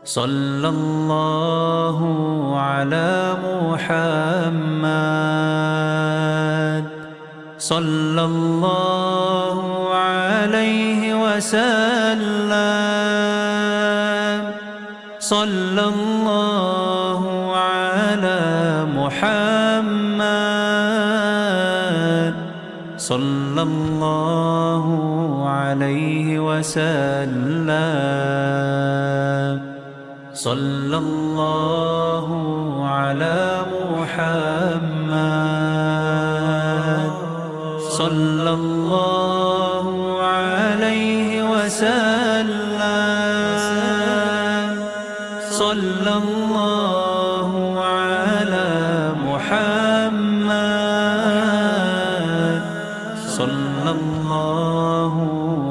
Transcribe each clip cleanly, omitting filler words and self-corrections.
صلى الله على محمد صلى الله عليه وسلم صلى الله على محمد صلى الله عليه وسلم صلى الله على محمد صلى الله عليه وسلم صلى الله على محمد صلى الله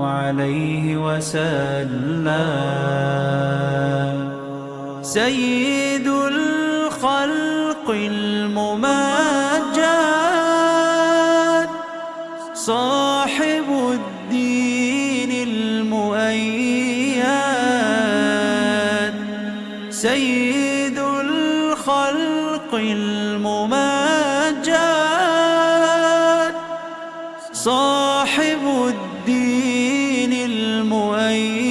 عليه وسلم سيد الخلق الممجد صاحب الدين المؤيد سيد الخلق الممجد صاحب الدين المؤيد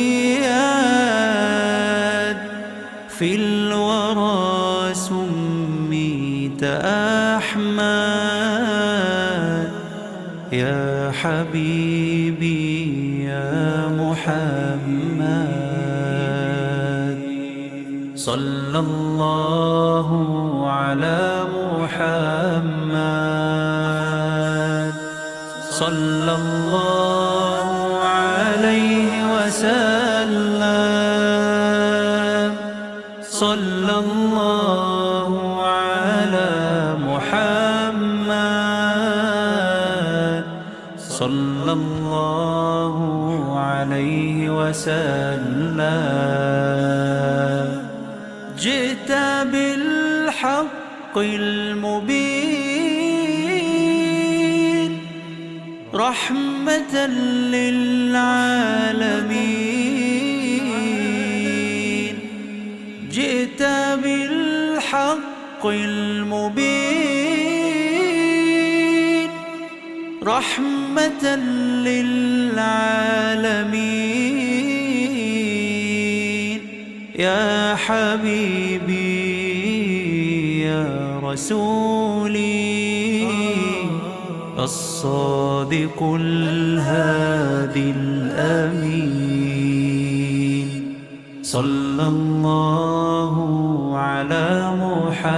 في الورى سميت أحمد يا حبيبي يا محمد صلى الله على محمد صلى الله عليه وسلم صلى الله على محمد صلى الله عليه وسلم جئت بالحق المبين رحمة للعالمين جئت بالحق المبين رحمة للعالمين يا حبيبي يا رسولي الصادق الهادي الأمين صلى الله على محمد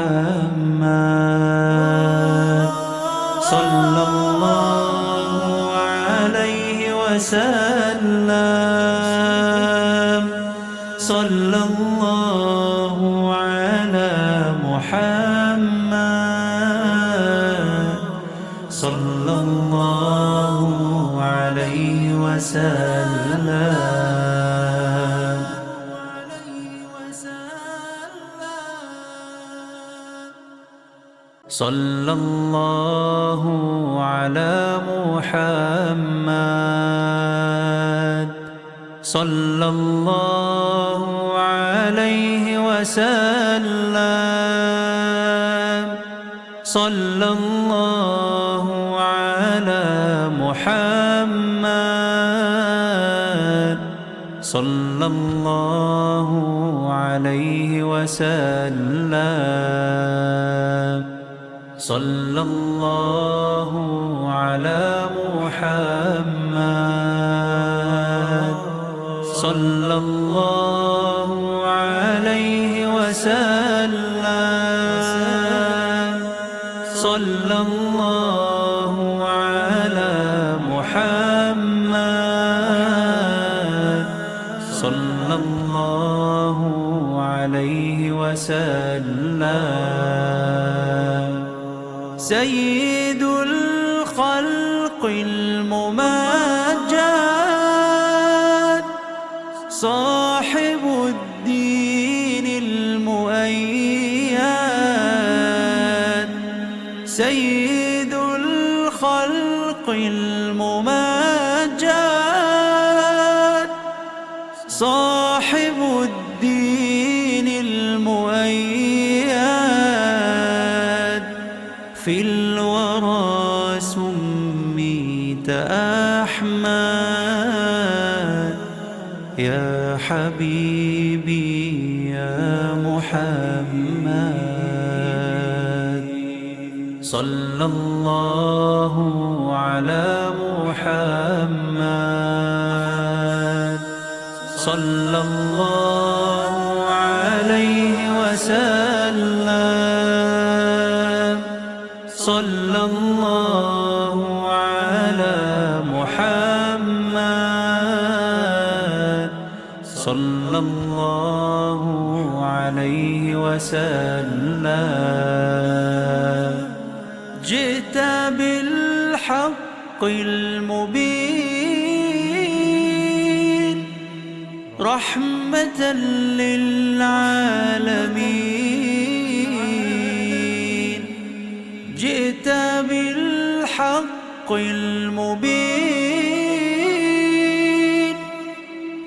صلى الله عليه وسلم صلى الله على محمد صلى الله عليه وسلم صلى الله على محمد صلى الله عليه وسلم صلى الله على محمد صلى الله عليه وسلم صلى الله على محمد صلى الله عليه وسلم صلى الله على محمد صلى الله عليه وسلم سيد الخلق الممجد صاحب الدين المؤيد سيد الخلق الممجد صاحب الدين في الورى سميت أحمد يا حبيبي يا محمد. صلى الله على محمد صلى الله عليه وسلم. صلى الله على محمد صلى الله عليه وسلم. جئت بالحق المبين رحمة للعالمين. جئت بالحق المبين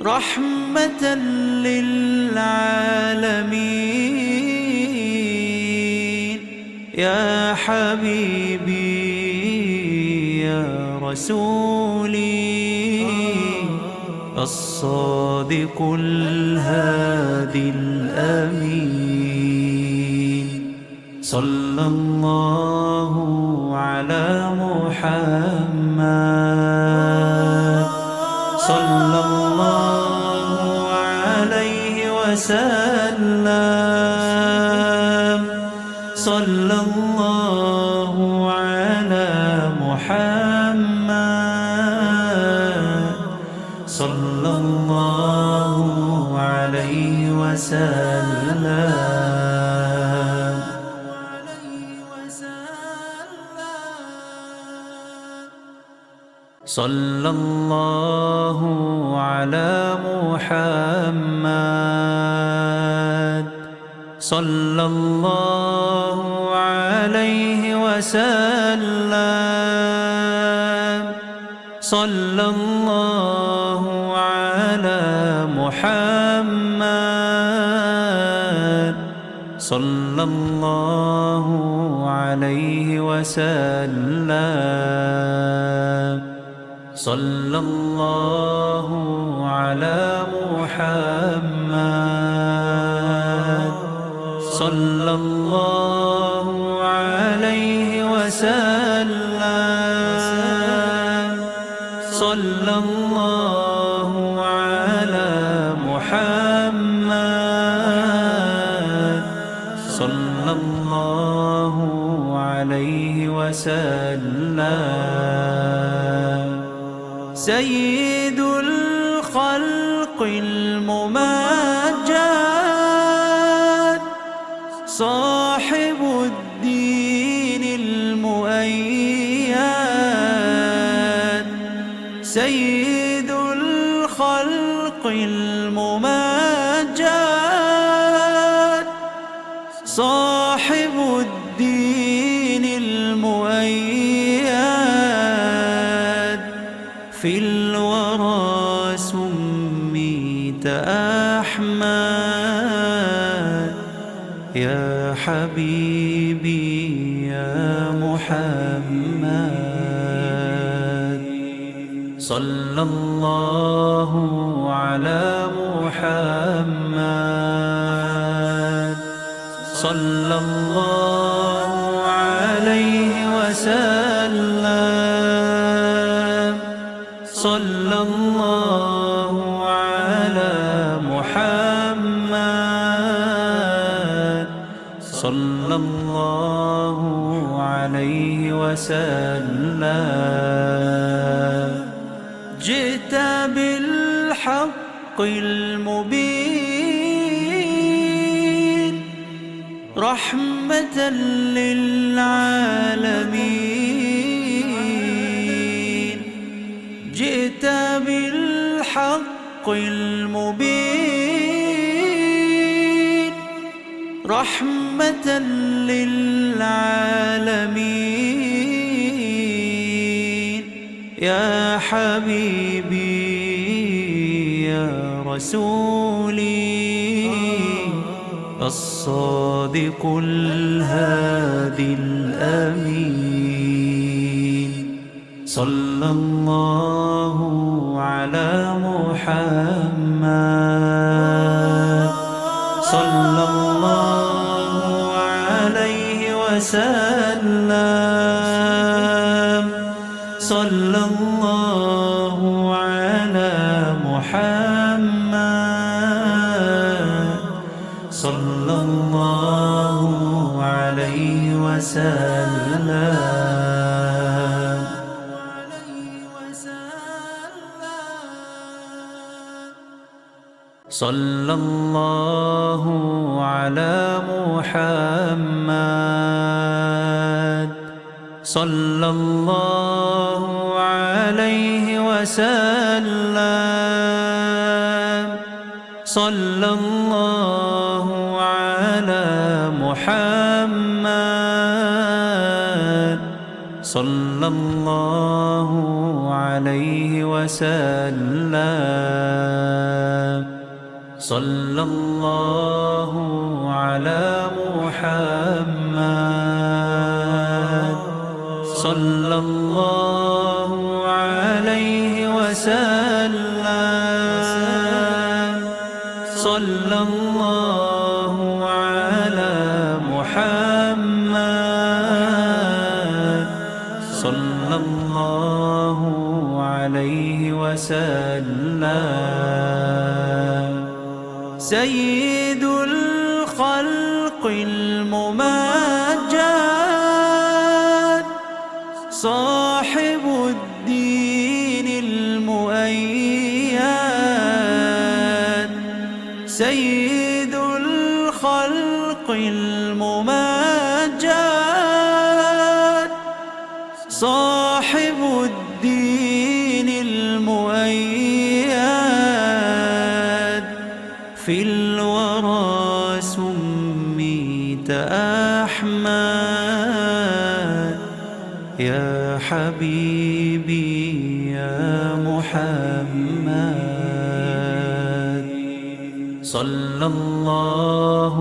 رحمة للعالمين. يا حبيبي يا رسولي الصادق الهادي الأمين. صلى الله على محمد صلى الله عليه وسلم. صلى الله على محمد صلى الله عليه وسلم. صلى الله على محمد صلى الله عليه وسلم. صلى الله على محمد صلى الله عليه وسلم. صلى الله على محمد صلى الله عليه وسلم. صلى الله على محمد صلى الله عليه وسلم. سيد الخلق الممجد صاحب الدين المؤيد. سيد الخلق الممجد صاحب الدين المؤيد. في الورى سميت أحمد يا حبيبي يا محمد. صلى الله على محمد صلى الله عليه وسلم. صلى الله على محمد صلى الله عليه وسلم. جئت بالحق المبين رحمة للعالمين. جئت بالحق المبين رحمة للعالمين. يا حبيبي يا رسولي الصادق الهادي الأمين. صلى الله على محمد صلى الله عليه وسلم. صلى الله على محمد صلى الله عليه وسلم. صلى الله على محمد صلى الله عليه وسلم. صلى الله على محمد صلى الله عليه وسلم. صلى الله على محمد صلى الله عليه وسلم. صلى الله على محمد صلى الله عليه وسلم. سيد الخلق الممجد صاحب الدين المؤيد. سيد الخلق الممجد صاحب الدين المؤيد. في الورى سميت أحمد يا حبيبي يا محمد. صلى الله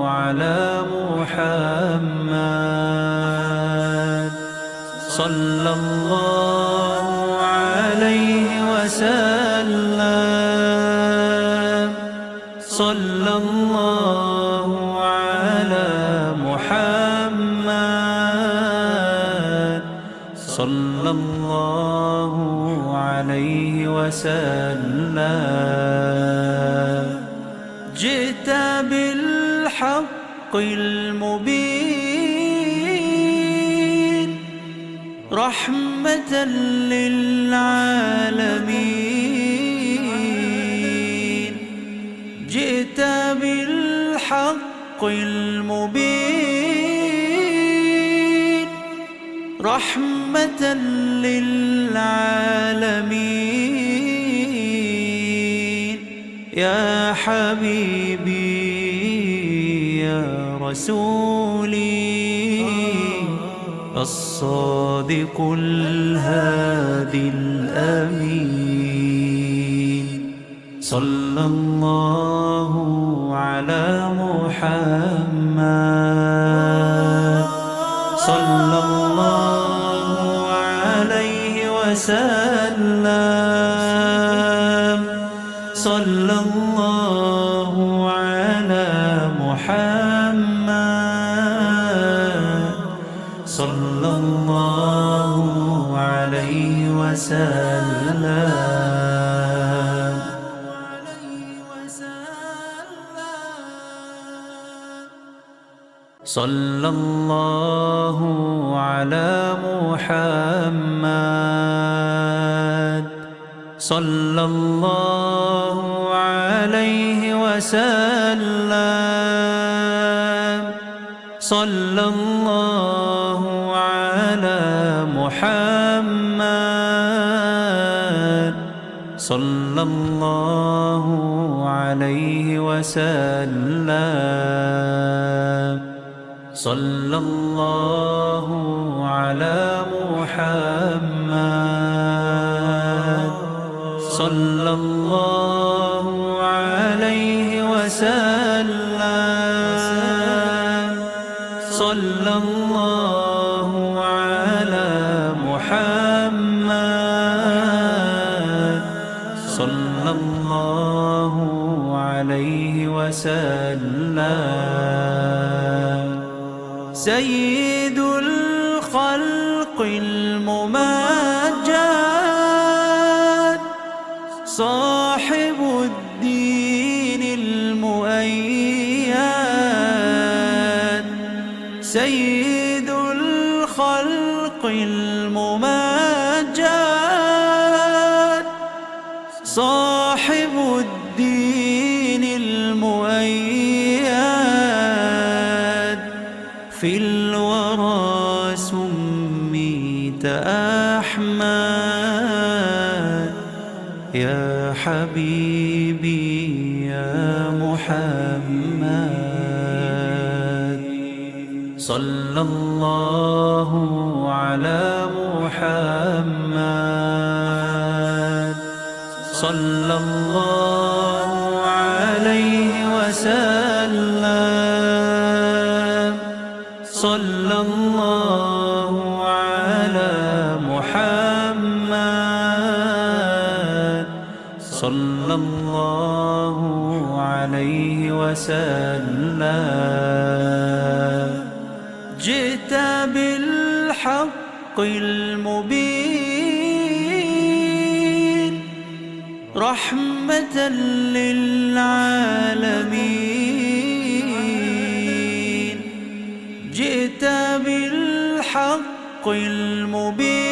على محمد صلى الله عليه وسلم. صلى الله على محمد صلى الله عليه وسلم. جئت بالحق المبين رحمة للعالمين. جئت بالحق المبين رحمة للعالمين. يا حبيبي يا رسولي الصادق الهادي الأمين. صلى الله على محمد صلى الله عليه وسلم. صلى الله على محمد صلى الله عليه وسلم. صلى الله على محمد صلى الله عليه وسلم. صلى الله على محمد صلى الله عليه وسلم. صلى الله على محمد صلى الله عليه وسلم. صلى الله على محمد صلى الله عليه وسلم سيد الخلق الممجد صاحب الدين المؤيد سيد الخلق الممجد صاحب الدين المؤيد في الورى سميت أحمد يا حبيبي يا محمد صلى الله على محمد صلى الله عليه وسلم صلى الله على محمد صلى الله عليه وسلم جئت بالحق المبين رحمة للعالمين جئت بالحق المبين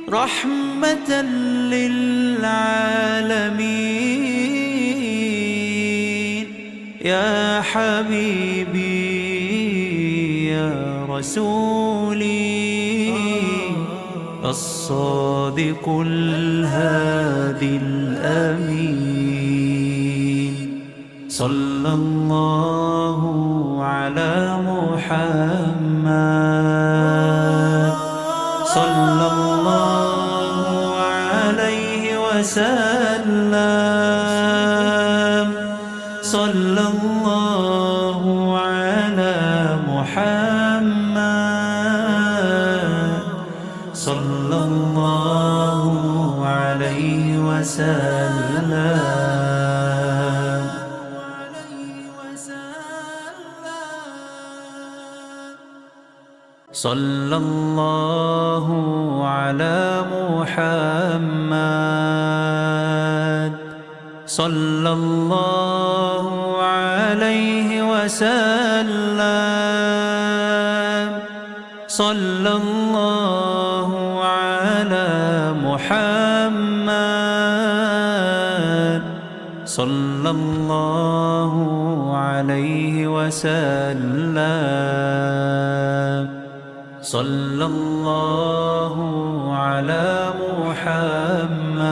رحمة للعالمين يا حبيبي يا رسولي الصادق الهادي الأمين صلى الله على محمد صلى الله عليه وسلم صلى الله على محمد صلى الله عليه وسلم صلى الله على محمد صلى الله عليه وسلم صلى الله على محمد صلى الله عليه وسلم صلى الله على محمد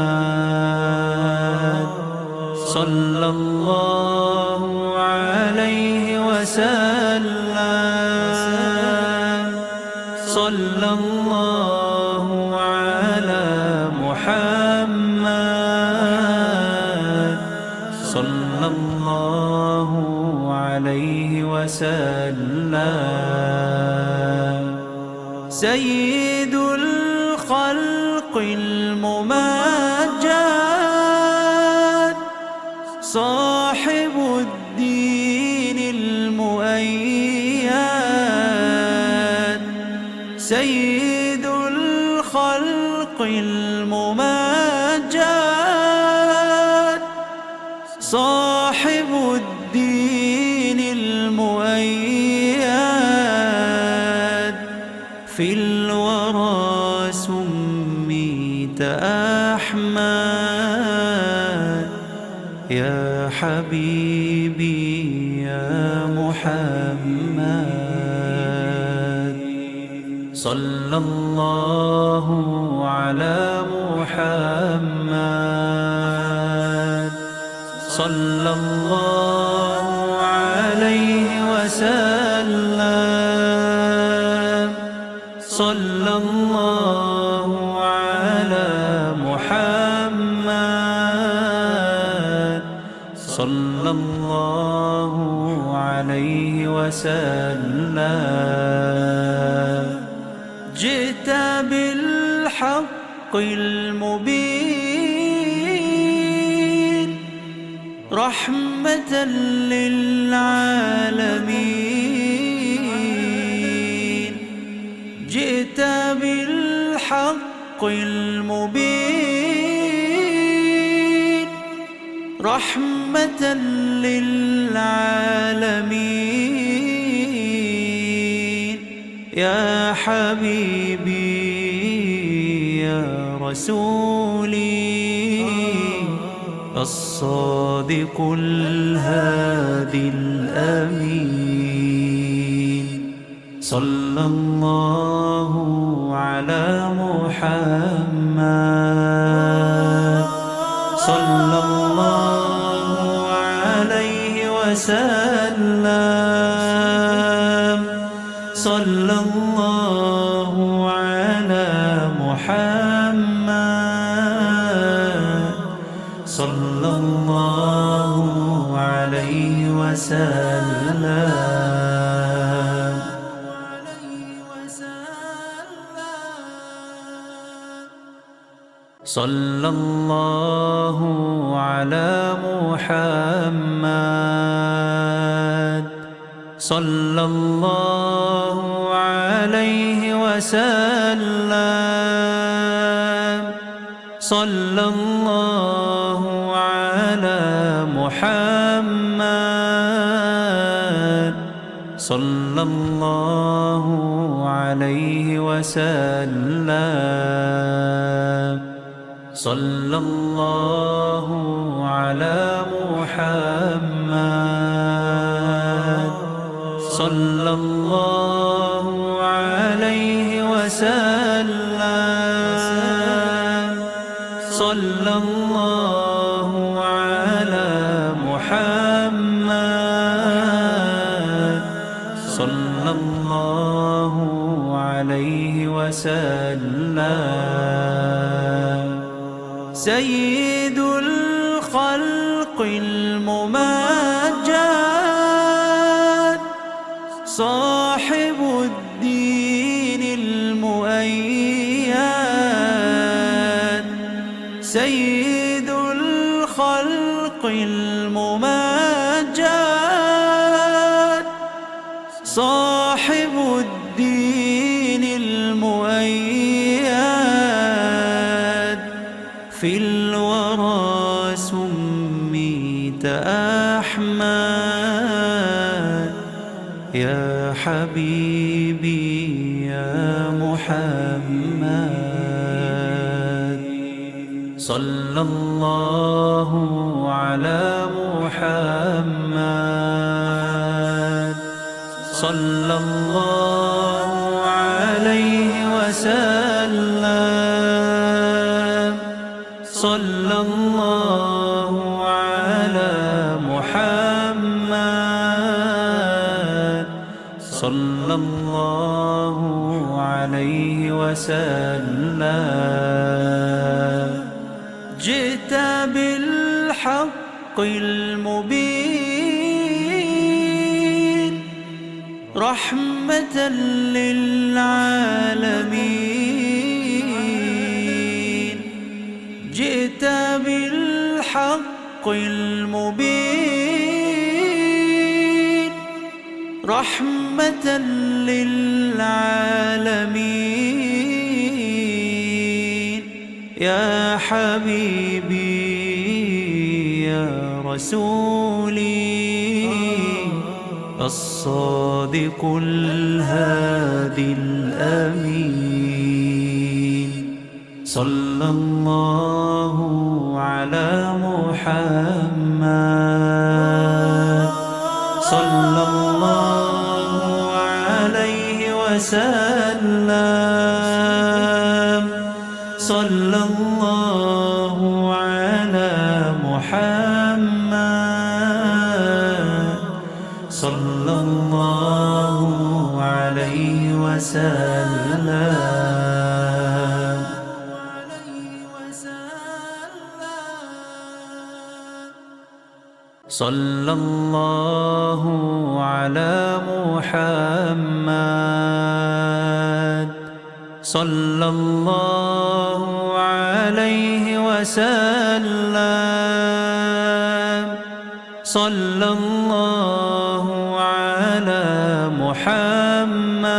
صلى الله عليه وسلم صلى الله على محمد صلى الله عليه وسلم سيد الخلق الممجد صاحب الدين المؤيد سيد الخلق الممجد صاحب الدين المؤيد في الورى سميت أحمد يا حبيبي يا محمد صلى الله على محمد صلى الله عليه وسلم صلى الله على محمد صلى صلى الله عليه وسلم. جئت بالحق المبين رحمة للعالمين. جئت بالحق المبين رحمة للعالمين. يا حبيبي يا رسولي الصادق الهادي الأمين. صلى الله على محمد صلى الله عليه وسلم. صلى الله على محمد صلى الله عليه وسلم. صلى الله على محمد صلى الله عليه وسلم. صلى الله على محمد صلى الله عليه وسلم. صلى الله على محمد صلى الله عليه وسلم. صلى الله على محمد صلى الله عليه وسلم. سيد الخلق الممجد صاحب الدين المؤيد. سيد الخلق الممجد صاحب الدين المؤيد. في الورى سميت أحمد يا حبيبي يا محمد. صلى الله على محمد صلى الله عليه وسلم. صلى الله على محمد صلى الله عليه وسلم. جئت بالحق المبين رحمة للعالمين. جئت بالحق المبين رحمة للعالمين. يا حبيبي يا رسولي الصادق الهادي الأمين. صلى الله على محمد صلى الله عليه وسلم. صلى الله على محمد صلى الله عليه وسلم. صلى الله على محمد صلى الله عليه وسلم صلى الله على محمد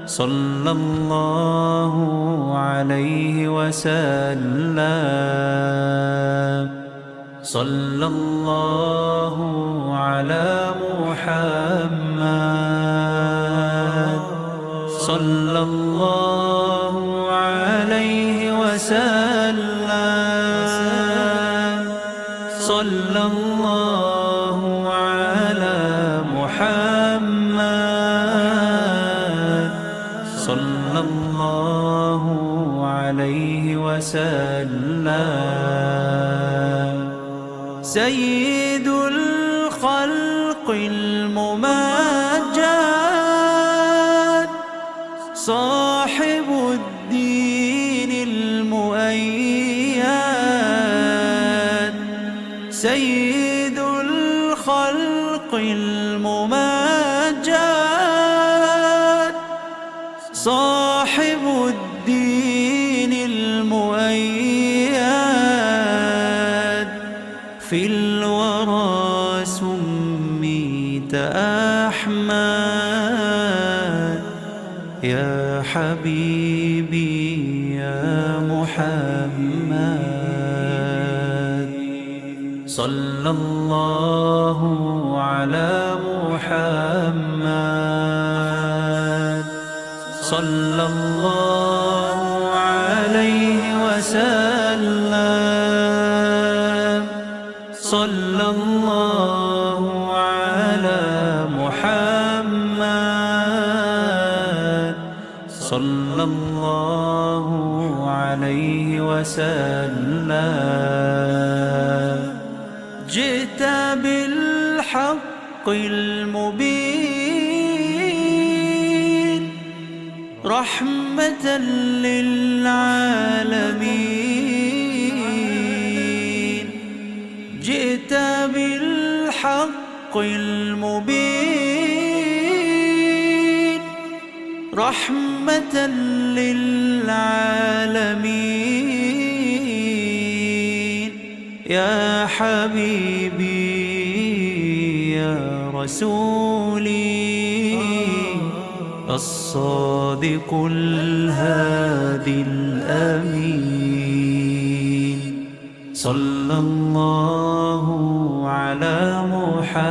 صلى الله عليه وسلم صلى الله على محمد صلى الله عليه وسلم صلى الله على محمد صلى الله عليه وسلم سيد الخلق الممجد صاحب الدين المؤيد سيد الخلق الممجد صاحب الدين المؤيد في الورى سميت أحمد يا حبيبي يا محمد صلى الله على محمد صلى الله عليه وسلم صلى الله على محمد صلى الله عليه وسلم جئت بالحق المبين رحمة للعالمين جئت بالحق المبين رحمة للعالمين يا حبيبي يا رسولي الصادق الهادي الأمين صلى الله على محمد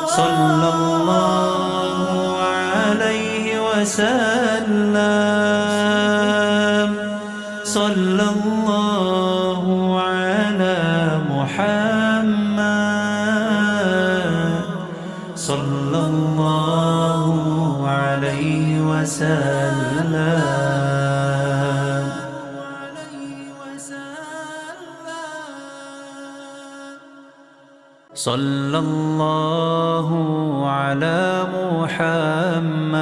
صلى الله عليه وسلم صلى الله على محمد صلى الله عليه وسلم صلى الله على محمد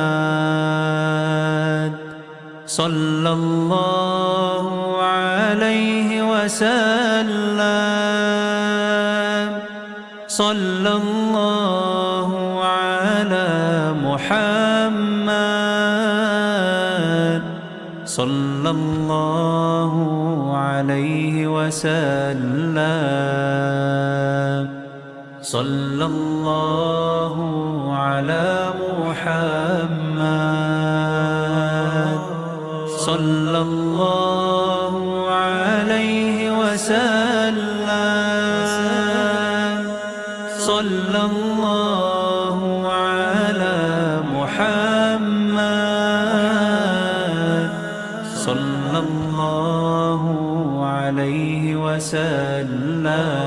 صلى الله عليه وسلم صلى الله على محمد صلى الله عليه وسلم صلى الله على محمد صلى الله عليه وسلم صلى الله على محمد صلى الله عليه وسلم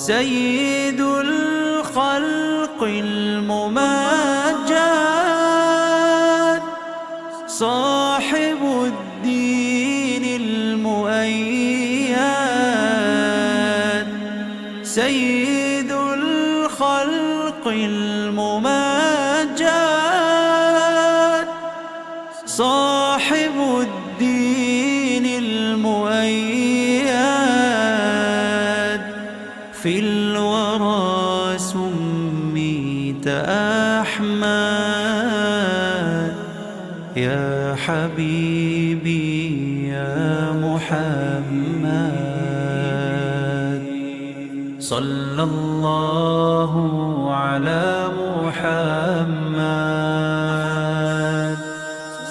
سيد الخلق الممجد صاحب الدين المؤيد سيد الخلق الممجد صاحب الدين في الورى سميت أحمد يا حبيبي يا محمد. صلى الله على محمد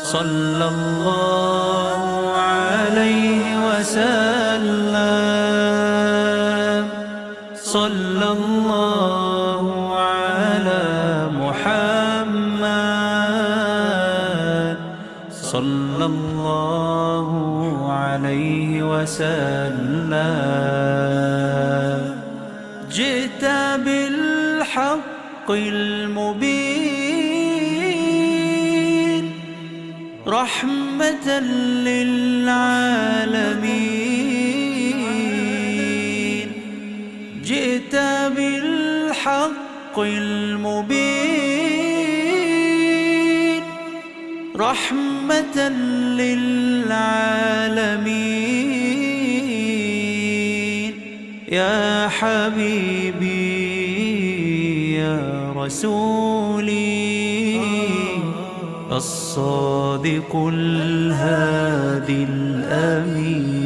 صلى الله عليه وسلم. صلى الله على محمد صلى الله عليه وسلم. جئت بالحق المبين رحمة للعالمين. جئت بالحق المبين رحمة للعالمين. يا حبيبي يا رسولي الصادق الهادي الأمين.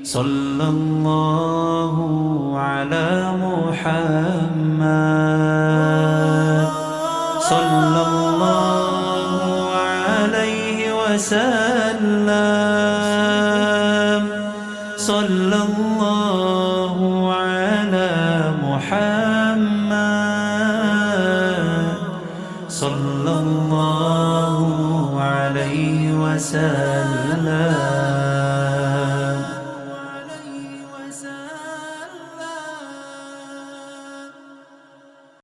صلى الله على محمد صلى الله عليه وسلم. صلى الله على محمد صلى الله عليه وسلم.